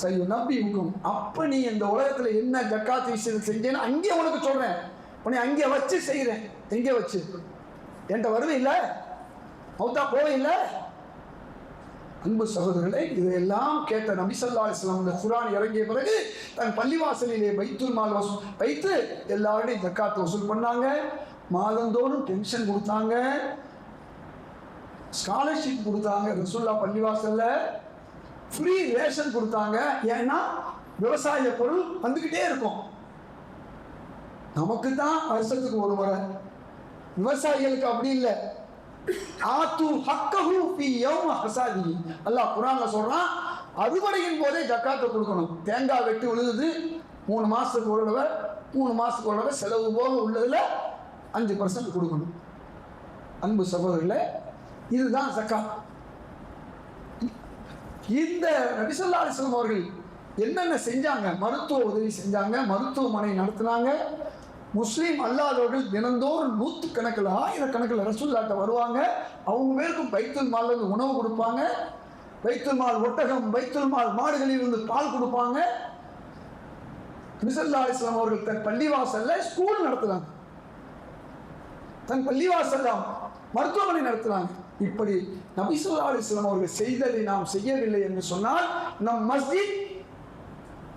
சயுனப்பியுக்கும், அப்ப நீ இந்த உலகத்துல என்ன ஜக்காத் விஷயம் செஞ்சேன்னு அங்கே உனக்கு சொல்றேன், உன்னை அங்கே வச்சு செய்கிறேன். எங்கே வச்சு? என்கிட்ட வருவே இல்லை, மௌத்தா போவே இல்லை. அன்பு சகோதரர்களே, இதையெல்லாம் கேட்ட நபி ஸல்லல்லாஹு அலைஹி வஸல்லம் இந்த குர்ஆன் இறங்கிய பிறகு தன் பள்ளிவாசலிலே பைத்துல் மால் வைத்து எல்லாருடையும் ஜக்காத் வசூல் பண்ணாங்க. மாதந்தோறும் பென்ஷன் கொடுத்தாங்க, ஸ்காலர்ஷிப் கொடுத்தாங்க. ரசூலுல்லாஹ் பள்ளிவாசல்ல ஃப்ரீ ரேஷன் கொடுத்தாங்க. ஏன்னா விவசாய பொருள் வந்துக்கிட்டே இருக்கும். நமக்கு தான் வருஷத்துக்கு ஒரு முறை, விவசாயிகளுக்கு அப்படி இல்லை. ஆத்து ஹக்கஹு ஃபீ யௌம ஹஸாதி. அல்லாஹ் குர்ஆன்ல சொல்றான், அறுவடையின் போதே ஜக்காத்தை கொடுக்கணும். தேங்காய் வெட்டி விழுது 3 மாசத்துக்கு ஒரு தடவை, 3 மாசத்துக்கு ஒரு தடவை செலவு போக உள்ளதுல 5% கொடுக்கணும். அன்பு சகோதரர்களே, இதுதான் ஜக்காத். இந்த நபி ஸல்லல்லாஹு அலைஹி வஸல்லம் அவர்கள் என்னென்ன செஞ்சாங்க? மருத்துவ உதவி செஞ்சாங்க, மருத்துவமனை நடத்தினாங்க. முஸ்லீம் அல்லாதவர்கள் தினந்தோறும் 100 கணக்கில் 1000 கணக்கில் ரசூலுல்லாஹ்ட்ட வருவாங்க. அவங்க பேருக்கும் பைத்துல் மால்ல இருந்து உணவு கொடுப்பாங்க. பைத்துல் மால் ஒட்டகம், பைத்துல் மால் மாடுகளில் இருந்து பால் கொடுப்பாங்க. நபி ஸல்லல்லாஹு அலைஹி வஸல்லம் அவர்கள் தன் பள்ளிவாசல்ல ஸ்கூல் நடத்துறாங்க, தன் பள்ளிவாசல்ல மருத்துவமனை நடத்துறாங்க. இப்படி நபி ஸல்லல்லாஹு அலைஹி வஸல்லம் அவர்கள் செய்ததை நாம் செய்யவில்லை என்று சொன்னால் நம் மஸ்ஜித்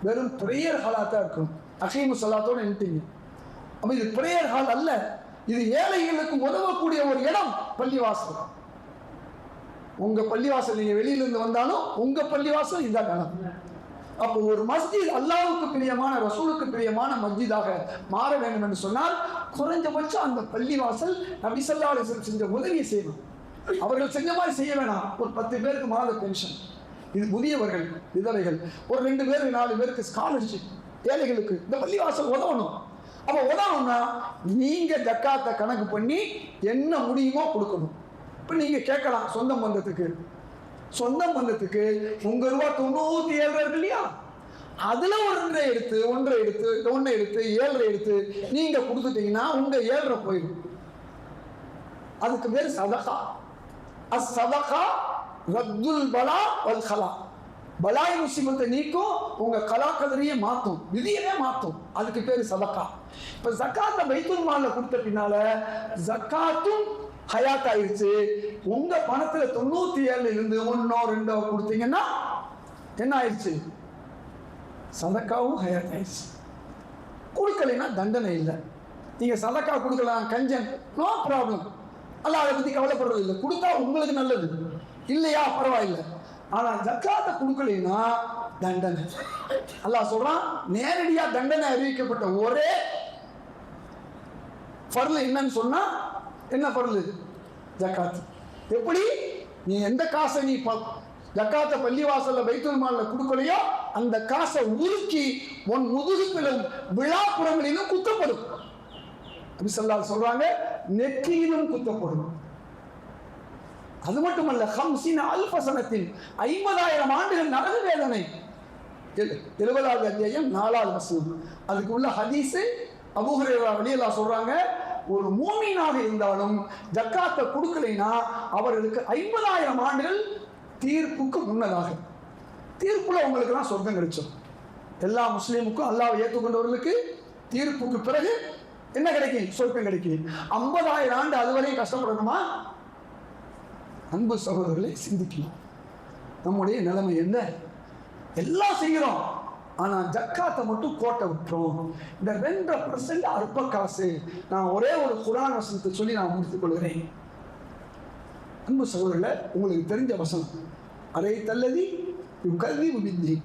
வெறும் பிரேயர் ஹாலாக தான் இருக்கும். அகீமு ஸலாத்தோடு நின்றுட்டீங்க. அப்போ இது பிரேயர் ஹால் அல்ல, இது ஏழைகளுக்கு உதவக்கூடிய ஒரு இடம். பள்ளிவாசல், உங்க பள்ளிவாசல் நீங்க வெளியிலிருந்து வந்தாலும் உங்க பள்ளிவாசல் இதுதான் இடம். அப்போ ஒரு மஸ்ஜித் அல்லாஹ்வுக்கு பிரியமான, ரசூலுக்கு பிரியமான மஸ்ஜிதாக மாற வேண்டும் என்று சொன்னால் குறைஞ்சபட்சம் அந்த பள்ளிவாசல் நபி ஸல்லல்லாஹு அலைஹி வஸல்லம் செஞ்ச உதவியை செய்யணும். அவர்கள் செஞ்ச மாதிரி செய்ய வேணாம். ஒரு 10 பேருக்கு மாத பென்ஷன், இது முதியவர்கள், விதவைகள், ஒரு 2 பேர் 4 பேருக்கு ஸ்காலர்ஷிப், ஏழைகளுக்கு இந்த பள்ளிவாசல் உதவணும். அப்போ உதவணும்னா நீங்க ஜக்காத்தை கணக்கு பண்ணி என்ன முடியுமோ கொடுக்கணும். இப்போ நீங்க கேட்கலாம், சொந்தம் பந்தத்துக்கு உங்க ரூபா 97 இருக்கு இல்லையா, அதுல ஒன்றை எடுத்து 7 எடுத்து நீங்க கொடுத்துட்டீங்கன்னா உங்க 7 போயிடும். அதுக்கு பேர் சதகா. அஸ்ஸதகா ரத்துல் பலா வல் கலா. பலாய் முசீபத்தை நீக்கும், உங்க கலாக்கதரையே மாற்றும், விதியவே மாற்றும். அதுக்கு பேர் சதகா. இப்ப ஜக்காத்தை பைத்துல் மால்ல கொடுத்த பின்னால ஜக்காத்தும் ஹயாத் ஆயிடுச்சு. உங்க பணத்துல 97 இருந்து 1 2 கொடுத்தீங்கன்னா என்ன ஆயிடுச்சு? சதக்காவும் ஹயாத் ஆயிடுச்சு. கொடுக்கலைன்னா தண்டனை இல்லை. நீங்க சதக்கா கொடுக்கலாம், கஞ்சன், நோ ப்ராப்ளம். அல்லாஹ் அதை பத்தி கவலைப்படுறது இல்லை. கொடுத்தா உங்களுக்கு நல்லது, இல்லையா பரவாயில்லை. ஆனா ஜக்காத்தை கொடுக்கலைன்னா தண்டனை. அல்லாஹ் சொல்றான், நேரடியா தண்டனை அறிவிக்கப்பட்ட ஒரே ஃபர்ல் என்னன்னு சொன்னா, என்ன ஃபர்ல்? ஜக்காத். எப்படி? நீ எந்த காசை நீ ஜக்காத்தை பள்ளிவாசல்ல பைத்துல் மால்ல கொடுக்கலையோ அந்த காசை உருக்கி உன் முதுகுப்பிலும் விழாப்புறங்களிலும் குத்தப்படும். நபி ஸல்லல்லாஹு அலைஹி சொல்றாங்க, நெற்றியிலும் குத்தப்படும். அது மட்டுமல்ல, 50,000 சனத்தின் 50,000 ஆண்டுகள் நரக வேதனை. 70வது அத்தியாயம் 4வது வசனம். அதுக்கு உள்ள ஹதீஸ் அபூ ஹுரைரா ரலியல்லாஹு சொல்றாங்க, ஒரு மூமினாக இருந்தாலும் ஜக்காத்தை கொடுக்கலைன்னா அவர்களுக்கு 50,000 ஆண்டுகள் தீர்ப்புக்கு முன்னதாக, தீர்ப்புல உங்களுக்கு எல்லாம் சொர்க்கம் கிடைச்சோம். எல்லா முஸ்லீமுக்கும் அல்லாஹ்வை ஏற்றுக்கொண்டவர்களுக்கு தீர்ப்புக்கு பிறகு என்ன கிடைக்கும்? சொர்க்கம் கிடைக்கும். 50,000 ஆண்டு அதுவரையும் கஷ்டப்படணுமா? அன்பு சகோதரர்களை சிந்திக்கணும். நம்முடைய நிலைமை என்ன? எல்லாம் செய்கிறோம், ஆனா ஜக்காத்தை மட்டும் கோட்டை விட்டுறோம். இந்த 2% அற்ப காசு. நான் ஒரே ஒரு குர்ஆன் வசனத்தை சொல்லி நான் முடித்துக் கொள்கிறேன். அன்பு சகோதரர்களே, உங்களுக்கு தெரிஞ்ச வசனம், அரை தல்லதி யுகதிபு பித்தி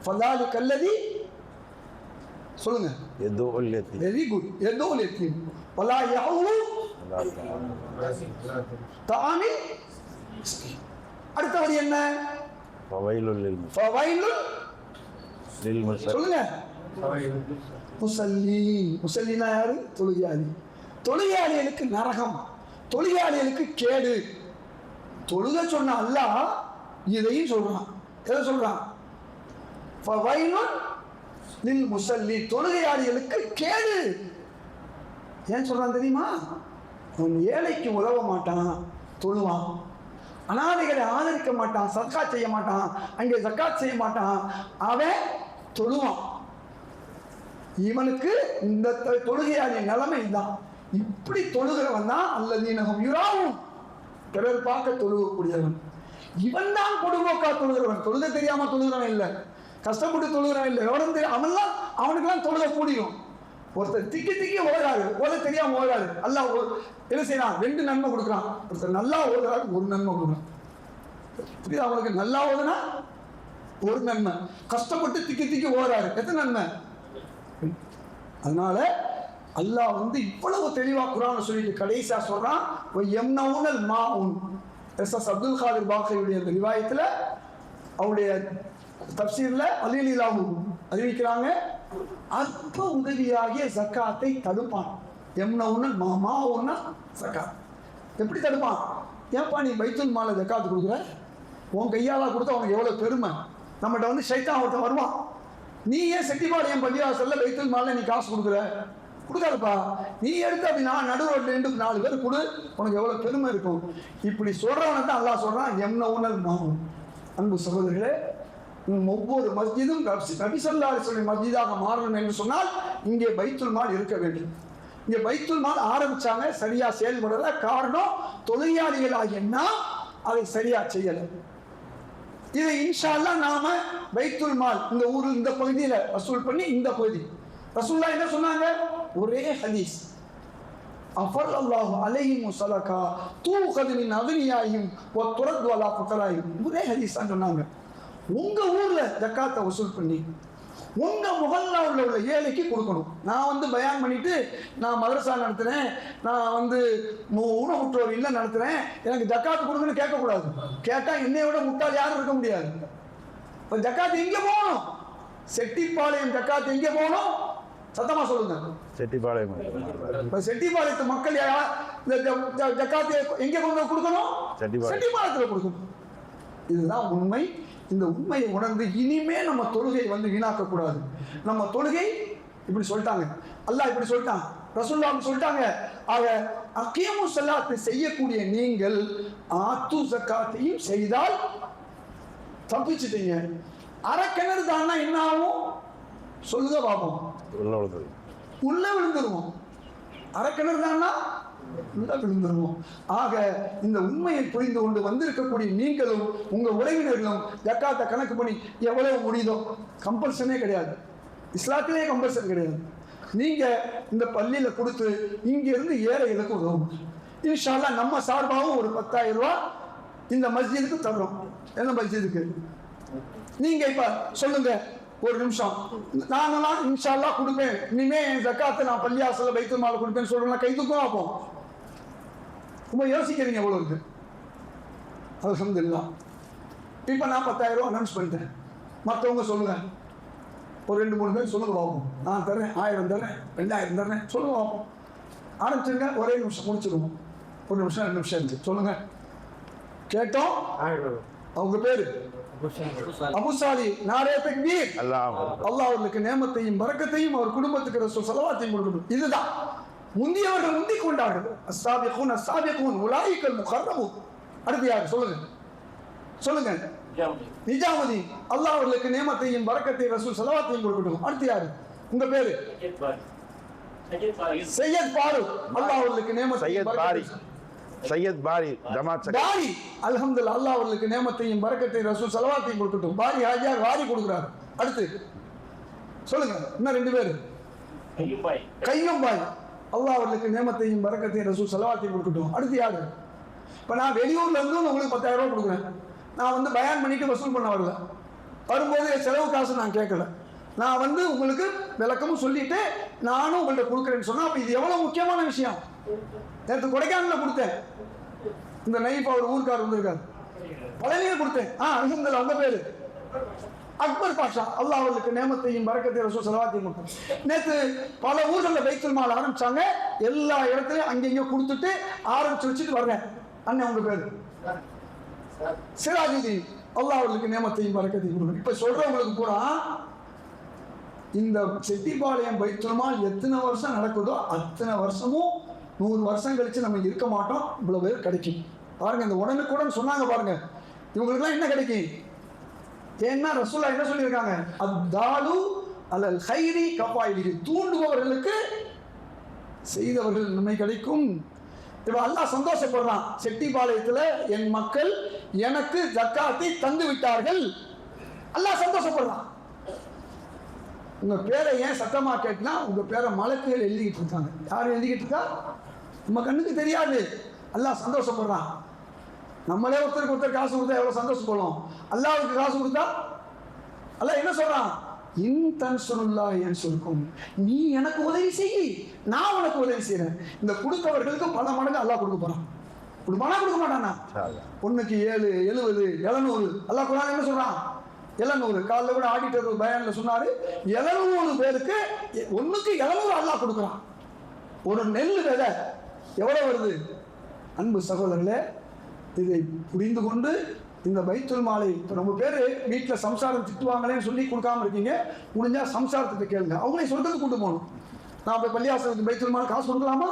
ஃபதாலு கல்லதி, சொல்லுங்க. Very good. எதோல் யதீம் வலா யஹூ தாமில். அடுத்த வரி என்ன? ஃபவைலுல் லில் சொல்லுங்க. முஸல்லினா யாரு? தொழுகையாளி. தொழுகையாளிகளுக்கு நரகம், தொழுகையாளிகளுக்கு கேடு. தொழுக சொன்ன அல்லாஹ் இதையும் சொல்றான். எதை சொல்றான்? ஃபவைலுல் லில் முஸல்லி, தொழுகையாளிகளுக்கு கேடு. ஏன் சொல்றான் தெரியுமா? அவன் ஏழைக்கு உதவ மாட்டான், தொழுவான். அனாதைகளை ஆதரிக்க மாட்டான், சத்காத் செய்ய மாட்டான், அங்கே ஜக்காத் செய்ய மாட்டான், அவன் தொழுவான். இவனுக்கு இந்த தொழுகையாளிய நிலைமை தான். இப்படி தொழுகிறவன் தான் அல்லதீனஹும் யுராவும், பிறர் பார்க்க தொழுகக்கூடியவன். இவன் தான் பொடுபோக்கா தொழுகிறவன். தொழுக தெரியாம தொழுகிறவன் இல்லை, கஷ்டப்பட்டு தொழுகிறவன் இல்லை. எவரும் தெரியும், அவனுக்கெல்லாம் தொழுக கூடியும். ஒருத்தர் திக்கி ஓடுறாரு, ஓத தெரியாம ஓடுறாரு, அல்லாஹ் என்ன செய்யறான்? 2 நன்மை கொடுக்குறான். ஒருத்தர் நல்லா ஓடுறாரு, 1 நன்மை கொடுக்குறான். புரியுது? அவனுக்கு நல்லா ஓதுனா 1 நன்மை, கஷ்டப்பட்டு திக்கி ஓடுறாரு, எத்தனை நன்மை? அதனால அல்லாஹ் வந்து இவ்வளவு தெளிவாக குர்ஆன்ல சொல்லிட்டு கடைசியா சொல்றான், எம்னவுனல் மாஉன். எஸ் அப்துல் காதிர் பாக்கையுடைய அந்த ரிவாயத்தில் அவருடைய தப்சீரில் அலிலாஹு அறிவிக்கிறாங்க, அற்ப உதவியாகிய ஜக்காத்தை தடுப்பான். எம்னவுனல் மாஉன்னா ஜக்காத். எப்படி தடுப்பான்? ஏன்பா நீ பைத்துல் மால ஜக்காத்து கொடுக்குற, உன் கையால் கொடுத்தா உனக்கு எவ்வளோ பெருமை. நம்மகிட்ட வந்து ஷைத்தான் ஒருத்தன் வருவான், நீ ஏன் செட்டிபாளையம் பள்ளிவாசல்ல பைத்துல் மால நீ காசு கொடுக்குற, கொடுக்காதுப்பா, நீ எடுத்து அப்படி நான் நடு ரோட்ல 4 பேர் கொடு, உனக்கு எவ்வளவு பெருமை இருக்கும். இப்படி சொல்றவனை தான் அல்லாஹ் சொல்றான் எம்னவுனல் மாஉன். அன்பு சகோதரர்களே, ஒவ்வொரு மஸ்ஜிதும் நபி ஸல்லல்லாஹு அலைஹி வஸல்லம் மஸ்ஜிதாக மாறணும் என்று சொன்னால் இங்கே பைத்துல் மால் இருக்க வேண்டும். இங்கே பைத்துல் மால் ஆரம்பிச்சாங்க, சரியா செயல்படல. காரணம், தொழிலாளிகளாகிய நாம் அதை சரியா செய்யல. இதை இன்ஷா அல்லாஹ் நாம பைத்துல் மால் இந்த ஊரில் இந்த பகுதியில் வசூல் பண்ணி, இந்த பகுதி ரசூலுல்லாஹ் என்ன சொன்னாங்க, ஒரே ஹதீஸ், அஃபரல்லாஹு அலைஹிம் ஸலகா தூகது மின் அக்னியாஹிம் வ துரது அலா ஃபுகராஹிம். ஒரே ஹதீஸ் தான் சொன்னாங்க. உங்க ஊர்ல ஜக்காத்தை வசூல் பண்ணி உங்க முஹல்லாவுல உள்ள ஏழைக்கு கொடுக்கணும். நான் வந்து பயான் பண்ணிட்டு நான் மதரசா நடத்துறேன், நான் வந்து ஊனமுற்றோர் இல்லை நடத்துறேன், எனக்கு ஜக்காத்து கொடுங்கன்னு கேட்கக்கூடாது. கேட்டா என்னை விட முட்டாள் யாரும் இருக்க முடியாது. இப்போ ஜக்காத்து எங்கே போகணும்? செட்டிப்பாளையம் ஜக்காத்து எங்கே போகணும்? சத்தமா சொல்லுங்க. செட்டிப்பாளையம். செட்டிப்பாளையத்து மக்கள் இந்த ஜக்காத்தை எங்கே கொண்டு கொடுக்கணும்? செட்டிப்பாளையத்தில் கொடுக்கணும். இதுதான் உண்மை. இந்த உண்மையை உணர்ந்து இனிமே நம்ம தொழுகை வந்து வீணாக்கக்கூடாது. நம்ம தொழுகை இப்படி சொல்லிட்டாங்க, அல்லாஹ் இப்படி சொல்லிட்டான், ரசூலுல்லாஹ் சொல்லிட்டாங்க. ஆக அகீமு ஸலாத்தை செய்யக்கூடிய நீங்கள் ஆத்து ஜக்காத்தையும் செய்தால் தப்பிச்சிட்டீங்க. அரைக்கிணறு தானா என்ன ஆகும் சொல்லுங்க பாப்போம். உள்ள விழுந்துருவோம். அரைக்கிணறு தானா உள்ள விழுந்துருவோம். ஆக இந்த உண்மையை புரிந்து கொண்டு வந்திருக்கக்கூடிய நீங்களும் உங்க உறவினர்களும் ஜக்காத்தை கணக்கு பண்ணி எவ்வளவு முடியுதோ, கம்பல்சனே கிடையாது, இஸ்லாத்திலேயே கம்பல்சன் கிடையாது. நீங்க இந்த பள்ளியில கொடுத்து இங்க இருந்து ஏழைகளுக்கு உதவும். இன்ஷா அல்லாஹ் நம்ம சார்பாகவும் ஒரு 10,000 ரூபாய் இந்த மஸ்ஜிதுக்கு தர்றோம். என்ன மஸ்ஜிதுக்கு? நீங்க இப்ப சொல்லுங்க, ஒரு நிமிஷம், நாங்களாம் இன்ஷா அல்லாஹ் கொடுப்பேன், இனிமே என் ஜக்காத்தை நான் பள்ளியாசல பைத்துல் மால் கொடுப்பேன்னு சொல்றேன், கை தூக்கம் ஆப்போம். ரொம்ப யோசிக்கிறீங்க எவ்வளவு இருக்கு. அல்ஹம்துலில்லாஹ். இப்ப நான் 10,000 ரூபாய் அனௌன்ஸ் பண்ணிட்டேன். மற்றவங்க சொல்லுங்க, ஒரு 2-3 பேர் சொல்லுங்க பார்ப்போம். நான் தர்றேன், 1000 தர்றேன், 2000 தர்றேன், சொல்லுங்க பார்ப்போம். ஆரம்பிச்சுங்க, ஒரே நிமிஷம் முடிச்சிடுவோம். 1 நிமிஷம் 2 நிமிஷம் இருக்கு, சொல்லுங்க. கேட்டோம். அவங்க பேரு அபுசாலி. நாரே தக்பீர். அல்லாஹ் அவர்களுக்கு நேமத்தையும் பரக்கத்தையும் அவர் குடும்பத்துக்கு ரசூல் ஸலவாத்தையும் கொடுக்கணும். இதுதான் முந்தியவர்கள் முந்தி கொண்டார்கள். அஸ்ஸாபிகூன் அஸ்ஸாபிகூன் உலாயிகல் முகர்ரமூன். அடுத்து யார் சொல்லுங்க, சொல்லுங்க. நிஜாமுதீன். அல்லாஹ் அவர்களுக்கு நேமத்தையும் பரக்கத்தையும் ரசூல் ஸலவாத்தையும் கொடுக்கணும். அடுத்து யாரு? உங்க பேரு? சையத் பாரூக். அல்லாஹ் அவர்களுக்கு நேமத்தையும் பரக்கத்தையும் சையத் பாரி ஜமாத் பாரி. அல்ஹம்துலில்லாஹ். அல்லாஹ் அவர்களுக்கு நேமத்தையும் பரக்கத்தையும் ரசூல் ஸலவாத்தையும் கொடுக்கட்டும். பாரி ஹாஜியா வாரி கொடுக்குறாரு. அடுத்து சொல்லுங்க, இன்னும் 2 பேர். கையும் பாய். அல்லாஹ் அவர்களுக்கு நேமத்தையும் பரக்கத்தையும் ரசூல் ஸலவாத்தையும் கொடுக்கட்டும். அடுத்து யாரு? இப்போ நான் வெளியூர்ல இருந்து உங்களுக்கு 10,000 ரூபாய் கொடுக்குறேன். நான் வந்து பயான் பண்ணிட்டு வசூல் பண்ண வரல. வரும்போது செலவு காசு நான் கேட்கல. நான் வந்து உங்களுக்கு விளக்கமும் சொல்லிட்டு நானும் உங்கள்கிட்ட கொடுக்குறேன்னு சொன்னா, அப்போ இது எவ்வளவு முக்கியமான விஷயம். நேற்று கொடைக்கானல கொடுத்தேன், இந்த நைஃப் அவர் ஊருக்கார் வந்திருக்காரு, பழனியில கொடுத்தேன். அல்ஹம்துலில்லாஹ். உங்க பேரு? அக்பர் பாஷா. அல்லாஹ் அவர்களுக்கு நேமத்தையும் பரக்கத்தையும் ரசூல் ஸலவாத்தையும் கொடுத்தாங்க. நேற்று பல ஊர்களில் பைத்துல் மால் ஆரம்பிச்சாங்க. எல்லா இடத்துலையும் அங்கேயும் கொடுத்துட்டு ஆரம்பிச்சு வச்சுட்டு வர்றேன். அண்ணன் உங்க பேரு? சிராஜுதீன். அல்லாஹ் அவர்களுக்கு நேமத்தையும் பரக்கத்தையும் கொடுக்கணும். இப்ப சொல்றவங்களுக்கு பூரா இந்த செட்டிப்பாளையம் பைத்துல் மால் எத்தனை வருஷம் நடக்குதோ அத்தனை வருஷமும் 100 வருஷம் கழிச்சு நம்ம இருக்க மாட்டோம். இவ்வளவு பேர் கிடைக்கும் பாருங்க. இந்த உடனுக்குடன் சொன்னாங்க பாருங்க, இவங்களுக்குலாம் என்ன கிடைக்கும்? ஏன்னா ரசூலுல்லாஹ் என்ன சொல்லியிருக்காங்க, அத்தாலு அலல் கைரி கஃபாயிலி. தூண்டுபவர்களுக்கு செய்தவர்கள் நன்மை கிடைக்கும். இப்போ அல்லாஹ் சந்தோஷப்படுறான், செட்டிப்பாளையத்தில் என் மக்கள் எனக்கு ஜக்காத்தை தந்து விட்டார்கள். அல்லாஹ் சந்தோஷப்படுறான். உங்க பேரை ஏன் சத்தமா கேட்டா, உங்க பேரை மலக்குகள் எழுதிக்கிட்டு இருக்காங்க. யாரும் எழுதிக்கிட்டு இருக்கா? நம்ம கண்ணுக்கு தெரியாது. அல்லாஹ் சந்தோஷப்படுறான். நம்மளே ஒருத்தருக்கு ஒருத்தர் காசு கொடுத்தா எவ்வளவு சந்தோஷப்படுவோம். அல்லாஹ்வுக்கு காசு கொடுத்தா அல்லாஹ் என்ன சொல்றான், இன்தன்சுருல்லாஹி யன்சுருக்கும், நீ எனக்கு உதவி செய், நான் உனக்கு உதவி செய்யறேன். இந்த கொடுத்தவர்களுக்கு பல மடங்கு அல்லாஹ் கொடுக்க போறான். கொடுப்பானா கொடுக்க மாட்டானா? ஒண்ணுக்கு 7, 70, 700. அல்லாஹ் குர்ஆன்ல என்ன சொல்றான்? 700. காலைல கூட ஆடிட்டர் பயான்ல சொன்னாரு, 700 பேருக்கு ஒண்ணுக்கு 700 அல்லாஹ் கொடுக்குறான். ஒரு நெல் விதை எவ்வளவு வருது? அன்பு சகோதரர்களே, இதை புரிந்து கொண்டு இந்த பைத்துல் மாலை, இப்போ ரொம்ப பேர் வீட்டில் சம்சாரம் திட்டுவாங்களேன்னு சொல்லி கொடுக்காம இருக்கீங்க. முடிஞ்சா சம்சாரத்துக்கு கேளுங்க, அவங்களே சொல்றது கூட்டு போகணும். நான் இப்போ பள்ளியாசனத்துக்கு பைத்துல் மாலை காசு கொடுக்கலாமா?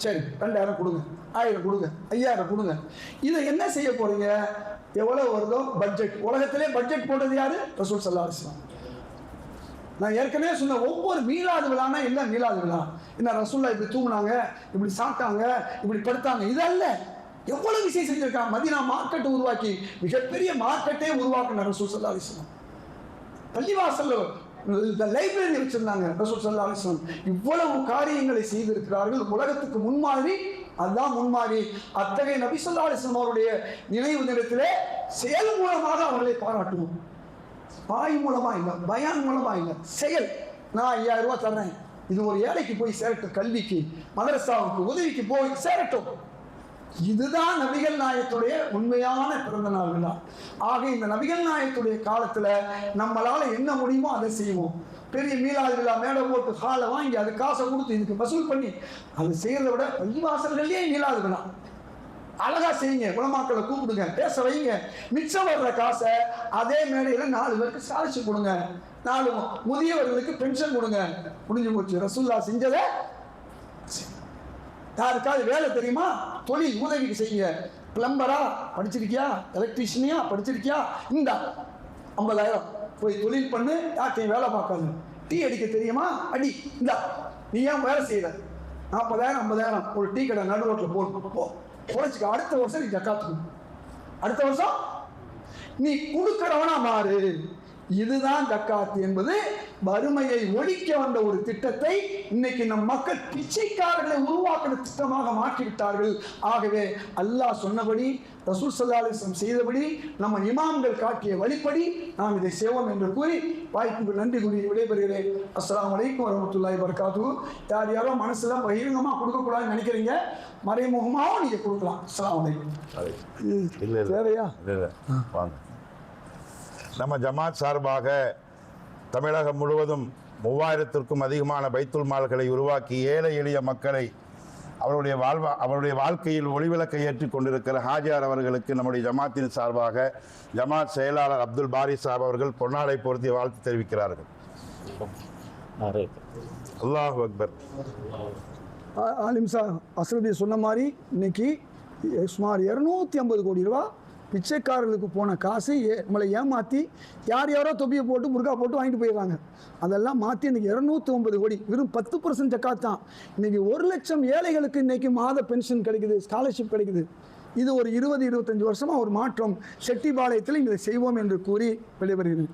சரி, 2000 கொடுங்க, 1000 கொடுங்க, 5000 கொடுங்க. இதை என்ன செய்ய போறீங்க? எவ்வளவு வருதோ பட்ஜெட். உலகத்திலே பட்ஜெட் போட்டது யாரு? ரசூல் ஸல்லல்லாஹு அலைஹி வஸல்லம். நான் ஏற்கனவே சொன்ன ஒவ்வொரு மீலாது விழானா இல்லை மீலாது விழா என்ன ரசூல்லா இப்படி தூங்குனாங்க, இப்படி சாப்பிட்டாங்க, இப்படி படுத்தாங்க, இதல்ல. எவ்வளவு விஷயம் செஞ்சிருக்காங்க. மதீனா மார்க்கெட்டை உருவாக்கி மிகப்பெரிய மார்க்கெட்டே உருவாக்கின ரசூல் ஸல்லல்லாஹு அலைஹி வஸல்லம். பள்ளிவாசல்ல லைப்ரரி வச்சிருந்தாங்க ரசூல் ஸல்லல்லாஹு அலைஹி வஸல்லம். இவ்வளவு காரியங்களை செய்திருக்கிறார்கள். உலகத்துக்கு முன்மாதிரி, அதுதான் முன்மாதிரி. அத்தகைய நபி ஸல்லல்லாஹு அலைஹி வஸல்லம் அவருடைய நினைவு தினத்திலே செயல் மூலமாக அவர்களை பாராட்டுவோம். வாய் மூலமா இல்லை, பயான் மூலமா இல்லை, செயல். நான் 5000 ரூபாய் தர்றேன், இது ஒரு ஏழைக்கு போய் சேரட்டும், கல்விக்கு, மதரசாவுக்கு, உதவிக்கு போய் சேரட்டும். இதுதான் நபிகள் நாயகத்துடைய உண்மையான பிறந்த நாள் விழா. ஆக இந்த நபிகள் நாயகத்துடைய காலத்துல நம்மளால என்ன முடியுமோ அதை செய்வோம். பெரிய மீலாது விழா மேடை போட்டு ஹாலை வாங்கி அது காசை கொடுத்து இதுக்கு வசூல் பண்ணி அது செய்யறதை விட பள்ளிவாசல்களே மீலாது விழா அழகா செய்யுங்க. குலமாக்களை கூப்பிடுங்க, பேச வைங்க. மிச்சம் வர்ற காசை அதே மேடையில 4 பேருக்கு சாதிச்சு கொடுங்க, 4 முதியவர்களுக்கு பென்ஷன் கொடுங்க. முடிஞ்சு போச்சு. ரசூல்லா செஞ்சதை யாருக்காவது வேலை தெரியுமா? தொழில் உதவிக்கு செய்யுங்க. பிளம்பரா படிச்சிருக்கியா? எலக்ட்ரீஷியனா படிச்சிருக்கியா? இந்த 50,000 போய் தொழில் பண்ணு, யார்ட்டையும் வேலை பார்க்காது. டீ அடிக்க தெரியுமா? அடி, இந்த நீ ஏன் வேலை செய்யற? 40,000 50,000 ஒரு டீ கடை நடு ரோட்டில் போ குறைச்சிக்க. அடுத்த வருஷம் நீ ஜக்காத்து, அடுத்த வருஷம் நீ கொடுக்கிறவனா மாறு. இதுதான் ஜக்காத் என்பது. வறுமையை ஒழிக்க வந்த ஒரு திட்டத்தை இன்னைக்கு நம் மக்கள் பிச்சைக்காரர்களை உருவாக்கின திட்டமாக மாற்றிவிட்டார்கள். ஆகவே அல்லாஹ் சொன்னபடி, ரசூல் ஸல்லல்லாஹு அலைஹி வஸல்லம் செய்தபடி, நம்ம இமாம்கள் காட்டிய வழிப்படி நாம் இதை செய்வோம் என்று கூறி வாய்ப்புக்கு நன்றி கூறி விடைபெறுகிறேன். அஸ்ஸலாமு அலைக்கும் வரஹ்மத்துல்லாஹி வபரகாத்துஹு. யார் யாரோ மனசுல பகிரங்கமா கொடுக்கக்கூடாதுன்னு நினைக்கிறீங்க, மறைமுகமாகவும் நீங்க கொடுக்கலாம். அஸ்ஸலாமு அலைக்கும். தேவையா? வாங்க. நம்ம ஜமாத் சார்பாக தமிழகம் முழுவதும் 3000த்திற்கும் அதிகமான பைத்துல் மால்களை உருவாக்கி ஏழை எளிய மக்களை அவருடைய வாழ்க்கையில் ஒளிவிளக்கை ஏற்றிக் கொண்டிருக்கிற ஹாஜியார் அவர்களுக்கு நம்முடைய ஜமாத்தின் சார்பாக ஜமாத் செயலாளர் அப்துல் பாரி சாப் அவர்கள் பொன்னாடை பொருத்தி வாழ்த்து தெரிவிக்கிறார்கள். அல்லாஹு அக்பர். ஆலிம் சார் அஸ்ரதி சொன்ன மாதிரி இன்னைக்கு சுமார் 250 கோடி ரூபா பிச்சைக்காரர்களுக்கு போன காசு நம்மளை ஏமாற்றி யாரோ தொப்பியை போட்டு முருகா போட்டு வாங்கிட்டு போயிடுறாங்க. அதெல்லாம் மாற்றி இன்றைக்கி 250 கோடி, வெறும் 10% ஜக்காத் தான். இன்றைக்கி 1 லட்சம் ஏழைகளுக்கு இன்றைக்கி மாத பென்ஷன் கிடைக்குது, ஸ்காலர்ஷிப் கிடைக்குது. இது ஒரு 20-25 வருஷமாக ஒரு மாற்றம். செட்டிபாளையத்தில் இதை செய்வோம் என்று கூறி வெளிவருகிறேன்.